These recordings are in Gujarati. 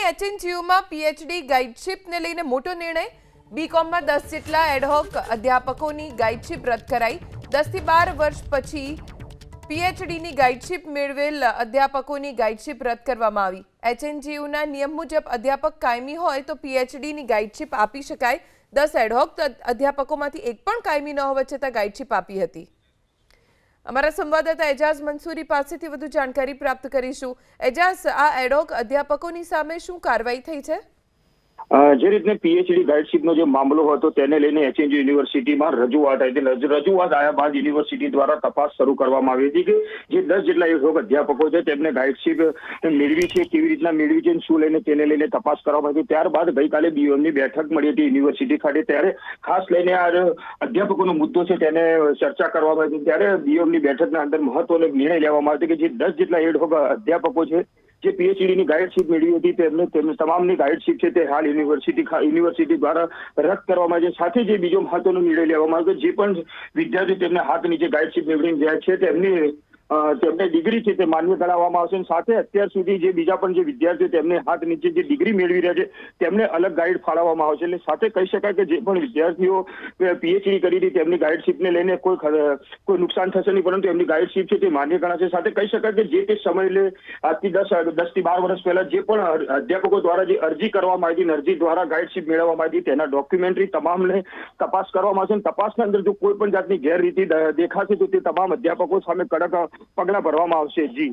એચએનજીયુમાં પીએચડી ગાઈડશીપને લઈને મોટો નિર્ણય. બીકોમમાં 10 જેટલા એડહોક અધ્યાપકોની ગાઈડશીપ રદ કરાઈ. 10 થી 12 વર્ષ પછી પીએચડીની ગાઈડશીપ મેળવેલ અધ્યાપકોની ગાઈડશીપ રદ કરવામાં આવી. એચએનજીયુના નિયમ મુજબ અધ્યાપક કાયમી હોય તો પીએચડીની ગાઈડશીપ આપી શકાય. 10 એડહોક અધ્યાપકોમાંથી એક પણ કાયમી ન હોવા છતાં ગાઈડશીપ આપી હતી. અમારા સંવાદદાતા એજાઝ મંસૂરી પાસેથી વધુ જાણકારી પ્રાપ્ત કરીશું. એજાઝ, આ એડહોક અધ્યાપકોની સામે શું કાર્યવાહી થઈ છે? જે રીતે પીએચડી ગાઈડશીપનો જે મામલો હતો તેને લઈને એચએનજી યુનિવર્સિટીમાં રજૂઆત આવી હતી. રજૂઆત આવ્યા બાદ યુનિવર્સિટી દ્વારા તપાસ શરૂ કરવામાં આવી હતી કે જે 10 જેટલા એડહોક અધ્યાપકો છે તેમને ગાઈડશીપ મેળવી છે, કેવી રીતના મેળવી છે, શું લઈને તેને લઈને તપાસ કરવામાં આવી. ત્યારબાદ ગઈકાલે બીઓએમની બેઠક મળી હતી યુનિવર્સિટી ખાતે. ત્યારે ખાસ લઈને આ અધ્યાપકોનો મુદ્દો છે તેને ચર્ચા કરવામાં આવી. ત્યારે બીઓએમની બેઠકના અંદર મહત્વનો નિર્ણય લેવામાં આવ્યો કે જે 10 જેટલા એડહોક અધ્યાપકો છે જે પીએચડીની ગાઈડશીપ મેળવી હતી તેમને તમામની ગાઈડશીપ છે તે હાલ યુનિવર્સિટી દ્વારા રદ કરવામાં આવી છે. સાથે જે બીજો મહત્વનો નિર્ણય લેવામાં આવ્યો જે પણ વિદ્યાર્થીઓ તેમને હાથ નીચે ગાઈડશીપ મેળવીને જાય છે તેમને ડિગ્રી છે તે માન્ય ગણાવવામાં આવશે. સાથે અત્યાર સુધી જે બીજા પણ જે વિદ્યાર્થીઓ તેમને હાથ નીચે જે ડિગ્રી મેળવી રહ્યા છે તેમને અલગ ગાઈડ ફાળવવામાં આવશે. એટલે સાથે કહી શકાય કે જે પણ વિદ્યાર્થીઓ પીએચડી કરી હતી તેમની ગાઈડશીપને લઈને કોઈ નુકસાન થશે નહીં, પરંતુ એમની ગાઈડશીપ છે તે માન્ય ગણાશે. સાથે કહી શકાય કે જે તે સમયે આજથી 10 થી 12 વર્ષ પહેલા જે પણ અધ્યાપકો દ્વારા જે અરજી કરવામાં આવી હતી, અરજી દ્વારા ગાઈડશીપ મેળવવામાં આવી હતી તેના ડોક્યુમેન્ટરી તમામને તપાસ કરવામાં આવશે. તપાસના અંદર જો કોઈ પણ જાતની ગેરરીતિ દેખાશે તો તે તમામ અધ્યાપકો સામે કડક પગલાં ભરવામાં આવશે. જી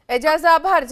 એજાઝ, આભાર.